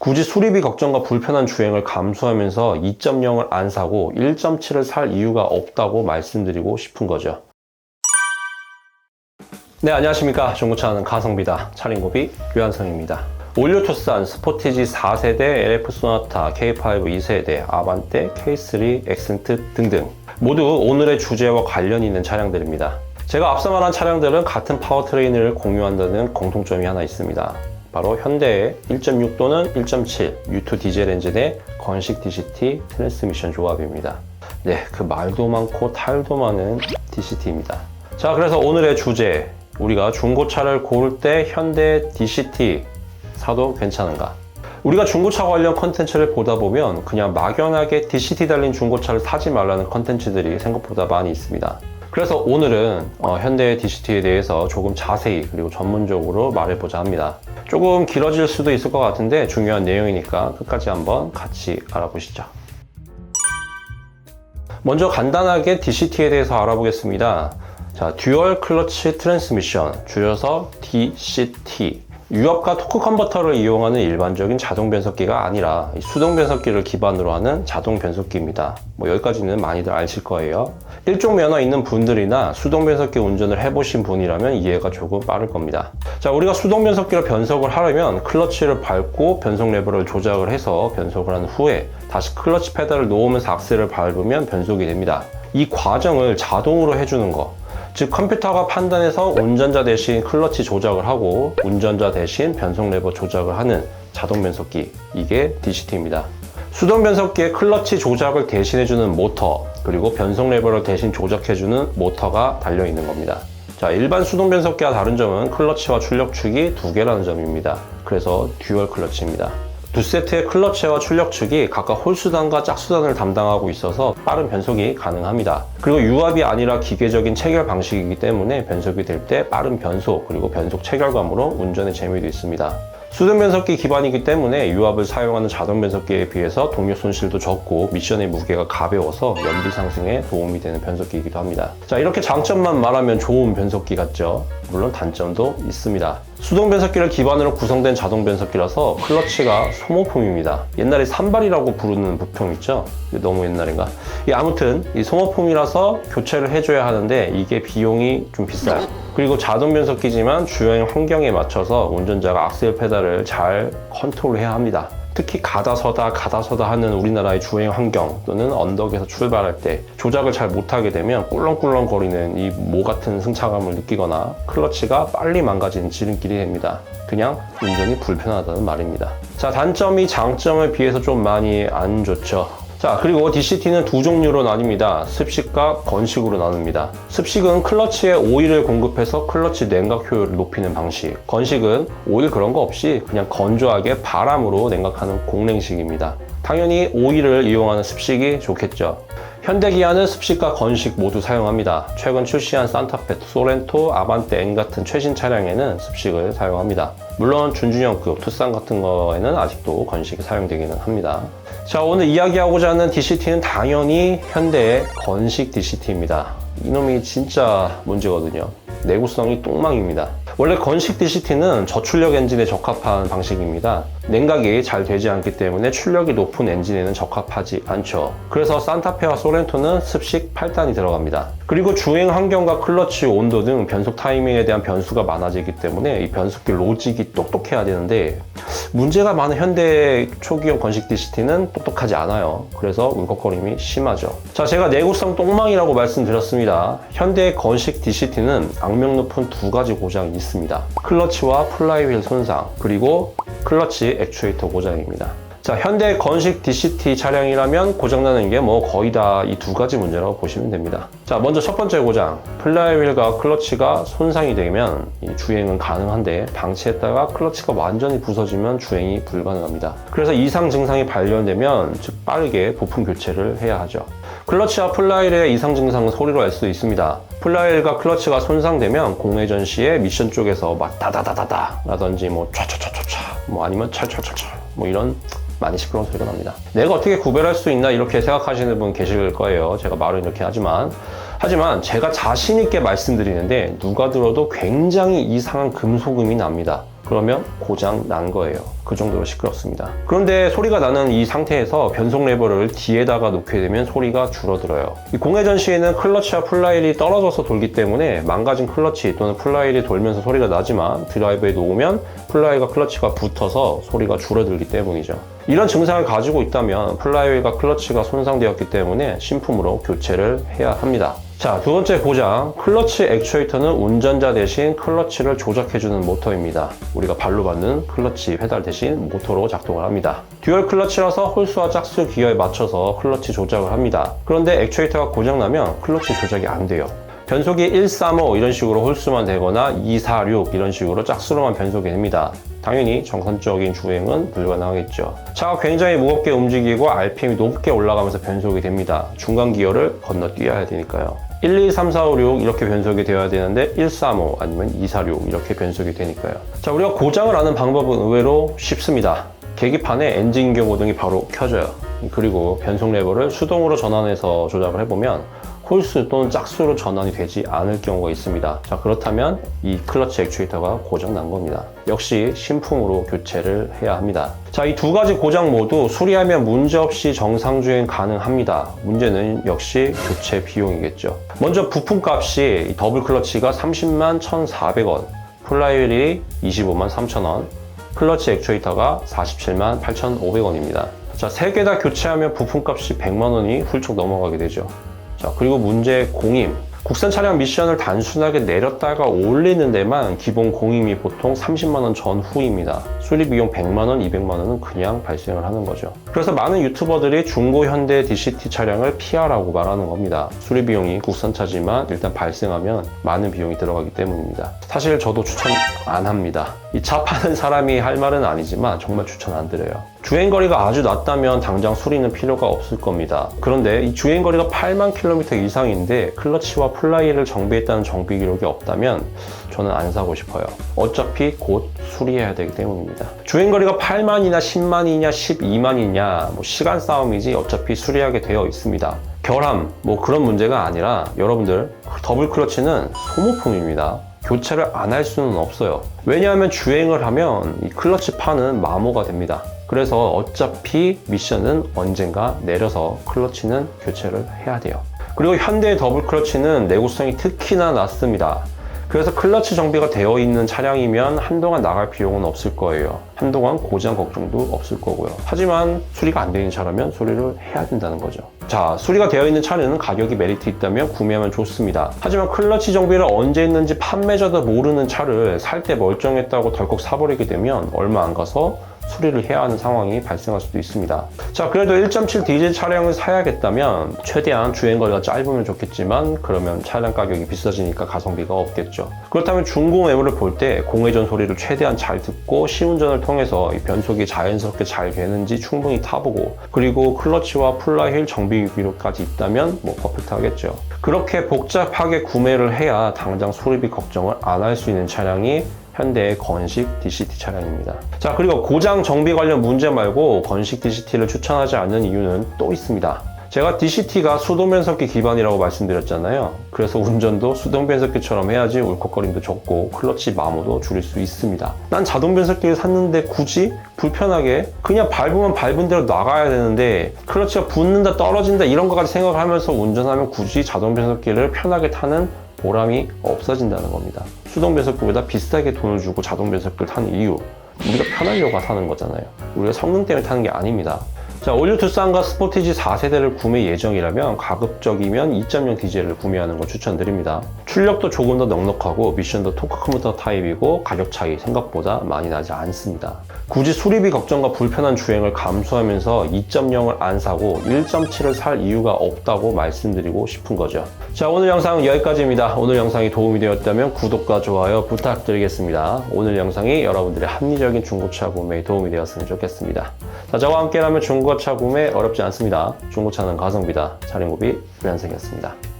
굳이 수리비 걱정과 불편한 주행을 감수하면서 2.0을 안 사고 1.7을 살 이유가 없다고 말씀드리고 싶은 거죠. 네, 안녕하십니까. 중고차 하는 가성비다. 차림고비 류한성입니다. 올류 투싼, 스포티지 4세대, LF 소나타, K5 2세대, 아반떼, K3, 엑센트 등등 모두 오늘의 주제와 관련이 있는 차량들입니다. 제가 앞서 말한 차량들은 같은 파워트레인을 공유한다는 공통점이 하나 있습니다. 바로 현대의 1.6 또는 1.7 U2 디젤 엔진의 건식 DCT 트랜스미션 조합입니다. 네, 그 말도 많고 탈도 많은 DCT입니다. 자, 그래서 오늘의 주제, 우리가 중고차를 고를 때 현대 DCT 사도 괜찮은가? 우리가 중고차 관련 컨텐츠를 보다 보면 그냥 막연하게 DCT 달린 중고차를 사지 말라는 컨텐츠들이 생각보다 많이 있습니다. 그래서 오늘은 현대의 DCT에 대해서 조금 자세히 그리고 전문적으로 말해보자 합니다. 조금 길어질 수도 있을 것 같은데 중요한 내용이니까 끝까지 한번 같이 알아보시죠. 먼저 간단하게 DCT에 대해서 알아보겠습니다. 자, 듀얼 클러치 트랜스미션, 줄여서 DCT. 유압과 토크 컨버터를 이용하는 일반적인 자동 변속기가 아니라 수동 변속기를 기반으로 하는 자동 변속기입니다. 여기까지는 많이들 아실 거예요. 일종 면허 있는 분들이나 수동 변속기 운전을 해보신 분이라면 이해가 조금 빠를 겁니다. 자, 우리가 수동 변속기로 변속을 하려면 클러치를 밟고 변속 레버를 조작을 해서 변속을 한 후에 다시 클러치 페달을 놓으면서 악셀을 밟으면 변속이 됩니다. 이 과정을 자동으로 해주는 거, 즉 컴퓨터가 판단해서 운전자 대신 클러치 조작을 하고 운전자 대신 변속 레버 조작을 하는 자동 변속기, 이게 DCT입니다. 수동 변속기의 클러치 조작을 대신해주는 모터, 그리고 변속 레버를 대신 조작해주는 모터가 달려있는 겁니다. 자, 일반 수동 변속기와 다른 점은 클러치와 출력축이 두 개라는 점입니다. 그래서 듀얼 클러치입니다. 두 세트의 클러치와 출력축이 각각 홀수단과 짝수단을 담당하고 있어서 빠른 변속이 가능합니다. 그리고 유압이 아니라 기계적인 체결 방식이기 때문에 변속이 될 때 빠른 변속, 그리고 변속 체결감으로 운전의 재미도 있습니다. 수동 변속기 기반이기 때문에 유압을 사용하는 자동 변속기에 비해서 동력 손실도 적고 미션의 무게가 가벼워서 연비 상승에 도움이 되는 변속기이기도 합니다. 자, 이렇게 장점만 말하면 좋은 변속기 같죠? 물론 단점도 있습니다. 수동 변속기를 기반으로 구성된 자동 변속기라서 클러치가 소모품입니다. 옛날에 산발이라고 부르는 부품 있죠? 너무 옛날인가? 아무튼 이 소모품이라서 교체를 해줘야 하는데 이게 비용이 좀 비싸요. 그리고 자동 변속기지만 주행 환경에 맞춰서 운전자가 악셀 페달을 잘 컨트롤해야 합니다. 특히 가다서다 하는 우리나라의 주행 환경 또는 언덕에서 출발할 때 조작을 잘 못하게 되면 꿀렁꿀렁 거리는 이 모 같은 승차감을 느끼거나 클러치가 빨리 망가지는 지름길이 됩니다. 그냥 운전이 불편하다는 말입니다. 자, 단점이 장점에 비해서 좀 많이 안 좋죠. 자, 그리고 DCT는 두 종류로 나뉩니다. 습식과 건식으로 나눕니다. 습식은 클러치에 오일을 공급해서 클러치 냉각 효율을 높이는 방식. 건식은 오일 그런 거 없이 그냥 건조하게 바람으로 냉각하는 공냉식입니다. 당연히 오일을 이용하는 습식이 좋겠죠. 현대기아는 습식과 건식 모두 사용합니다. 최근 출시한 산타페, 소렌토, 아반떼 N 같은 최신 차량에는 습식을 사용합니다. 물론 준준형급, 투싼 같은 거에는 아직도 건식이 사용되기는 합니다. 자, 오늘 이야기하고자 하는 DCT는 당연히 현대의 건식 DCT입니다. 이놈이 진짜 문제거든요. 내구성이 똥망입니다. 원래 건식 DCT는 저출력 엔진에 적합한 방식입니다. 냉각이 잘 되지 않기 때문에 출력이 높은 엔진에는 적합하지 않죠. 그래서 산타페와 소렌토는 습식 8단이 들어갑니다. 그리고 주행 환경과 클러치 온도 등 변속 타이밍에 대한 변수가 많아지기 때문에 이 변속기 로직이 똑똑해야 되는데 문제가 많은 현대 초기형 건식 DCT는 똑똑하지 않아요. 그래서 울컥거림이 심하죠. 자, 제가 내구성 똥망이라고 말씀드렸습니다. 현대 건식 DCT는 악명 높은 두 가지 고장이 있습니다. 클러치와 플라이휠 손상, 그리고 클러치 액추에이터 고장입니다. 자, 현대 건식 DCT 차량이라면 고장나는 게 거의 다 이 두 가지 문제라고 보시면 됩니다. 자, 먼저 첫 번째 고장, 플라이휠과 클러치가 손상이 되면 주행은 가능한데 방치했다가 클러치가 완전히 부서지면 주행이 불가능합니다. 그래서 이상 증상이 발견되면 즉 빠르게 부품 교체를 해야 하죠. 클러치와 플라이휠의 이상 증상은 소리로 알 수 있습니다. 플라이휠과 클러치가 손상되면 공회전 시에 미션 쪽에서 다다다다다 라든지 촤촤촤촤 아니면 찰찰찰찰 이런 많이 시끄러운 소리가 납니다. 내가 어떻게 구별할 수 있나 이렇게 생각하시는 분 계실 거예요. 제가 말은 이렇게 하지만 제가 자신 있게 말씀드리는데 누가 들어도 굉장히 이상한 금속음이 납니다. 그러면 고장 난 거예요. 그 정도로 시끄럽습니다. 그런데 소리가 나는 이 상태에서 변속 레버를 뒤에다가 놓게 되면 소리가 줄어들어요. 이 공회전 시에는 클러치와 플라이휠이 떨어져서 돌기 때문에 망가진 클러치 또는 플라이휠이 돌면서 소리가 나지만 드라이브에 놓으면 플라이와 클러치가 붙어서 소리가 줄어들기 때문이죠. 이런 증상을 가지고 있다면 플라이휠과 클러치가 손상되었기 때문에 신품으로 교체를 해야 합니다. 자, 두 번째 고장, 클러치 액추에이터는 운전자 대신 클러치를 조작해주는 모터입니다. 우리가 발로 받는 클러치 페달 대신 모터로 작동을 합니다. 듀얼 클러치라서 홀수와 짝수 기어에 맞춰서 클러치 조작을 합니다. 그런데 액추에이터가 고장나면 클러치 조작이 안 돼요. 변속이 135 이런 식으로 홀수만 되거나 246 이런 식으로 짝수로만 변속이 됩니다. 당연히 정상적인 주행은 불가능하겠죠. 차가 굉장히 무겁게 움직이고 RPM이 높게 올라가면서 변속이 됩니다. 중간 기어를 건너뛰어야 되니까요. 1, 2, 3, 4, 5, 6 이렇게 변속이 되어야 되는데 135 아니면 246 이렇게 변속이 되니까요. 자, 우리가 고장을 아는 방법은 의외로 쉽습니다. 계기판에 엔진 경고등이 바로 켜져요. 그리고 변속 레버를 수동으로 전환해서 조작을 해보면 홀수 또는 짝수로 전환이 되지 않을 경우가 있습니다. 자, 그렇다면 이 클러치 액추에이터가 고장 난 겁니다. 역시 신품으로 교체를 해야 합니다. 자, 이 두 가지 고장 모두 수리하면 문제없이 정상 주행 가능합니다. 문제는 역시 교체 비용이겠죠. 먼저 부품값이 더블 클러치가 30만 1,400원, 플라이휠이 25만 3,000원, 클러치 액추에이터가 47만 8,500원입니다. 자, 세 개 다 교체하면 부품값이 100만 원이 훌쩍 넘어가게 되죠. 자, 그리고 문제 공임. 국산 차량 미션을 단순하게 내렸다가 올리는 데만 기본 공임이 보통 30만 원 전후입니다. 수리 비용 100만 원, 200만 원은 그냥 발생을 하는 거죠. 그래서 많은 유튜버들이 중고 현대 DCT 차량을 피하라고 말하는 겁니다. 수리 비용이 국산차지만 일단 발생하면 많은 비용이 들어가기 때문입니다. 사실 저도 추천 안 합니다. 이 차 파는 사람이 할 말은 아니지만 정말 추천 안 드려요. 주행거리가 아주 낮다면 당장 수리는 필요가 없을 겁니다. 그런데 이 주행거리가 8만 킬로미터 이상인데 클러치와 플라이를 정비했다는 정비 기록이 없다면 저는 안 사고 싶어요. 어차피 곧 수리해야 되기 때문입니다. 주행거리가 8만이나 10만이냐 12만이냐 시간 싸움이지 어차피 수리하게 되어 있습니다. 결함 그런 문제가 아니라 여러분들 더블 클러치는 소모품입니다. 교체를 안 할 수는 없어요. 왜냐하면 주행을 하면 이 클러치 판은 마모가 됩니다. 그래서 어차피 미션은 언젠가 내려서 클러치는 교체를 해야 돼요. 그리고 현대의 더블 클러치는 내구성이 특히나 낮습니다. 그래서 클러치 정비가 되어 있는 차량이면 한동안 나갈 비용은 없을 거예요. 한동안 고장 걱정도 없을 거고요. 하지만 수리가 안 되는 차라면 수리를 해야 된다는 거죠. 자, 수리가 되어 있는 차량은 가격이 메리트 있다면 구매하면 좋습니다. 하지만 클러치 정비를 언제 했는지 판매자도 모르는 차를 살 때 멀쩡했다고 덜컥 사버리게 되면 얼마 안 가서 수리를 해야 하는 상황이 발생할 수도 있습니다. 자, 그래도 1.7 디젤 차량을 사야겠다면 최대한 주행거리가 짧으면 좋겠지만 그러면 차량 가격이 비싸지니까 가성비가 없겠죠. 그렇다면 중고 매물을 볼 때 공회전 소리를 최대한 잘 듣고 시운전을 통해서 이 변속이 자연스럽게 잘 되는지 충분히 타보고 그리고 클러치와 플라이휠 정비 기록까지 있다면 퍼펙트하겠죠. 그렇게 복잡하게 구매를 해야 당장 수리비 걱정을 안 할 수 있는 차량이 현대의 건식 DCT 차량입니다. 자, 그리고 고장 정비 관련 문제 말고 건식 DCT를 추천하지 않는 이유는 또 있습니다. 제가 DCT가 수동 변속기 기반이라고 말씀드렸잖아요. 그래서 운전도 수동 변속기처럼 해야지 울컥거림도 적고 클러치 마모도 줄일 수 있습니다. 난 자동 변속기를 샀는데 굳이 불편하게 그냥 밟으면 밟은 대로 나가야 되는데 클러치가 붙는다 떨어진다 이런 것까지 생각하면서 운전하면 굳이 자동 변속기를 편하게 타는 보람이 없어진다는 겁니다. 수동 변속기보다 비싸게 돈을 주고 자동 변속기를 타는 이유, 우리가 편하려고 타는 거잖아요. 우리가 성능 때문에 타는 게 아닙니다. 자, 올류 투싼과 스포티지 4세대를 구매 예정이라면 가급적이면 2.0 디젤을 구매하는 걸 추천드립니다. 출력도 조금 더 넉넉하고 미션도 토크 컴퓨터 타입이고 가격 차이 생각보다 많이 나지 않습니다. 굳이 수리비 걱정과 불편한 주행을 감수하면서 2.0을 안 사고 1.7을 살 이유가 없다고 말씀드리고 싶은 거죠. 자, 오늘 영상은 여기까지입니다. 오늘 영상이 도움이 되었다면 구독과 좋아요 부탁드리겠습니다. 오늘 영상이 여러분들의 합리적인 중고차 구매에 도움이 되었으면 좋겠습니다. 자, 저와 함께라면 중고차 구매 어렵지 않습니다. 중고차는 가성비다. 차량구비 유한석이었습니다.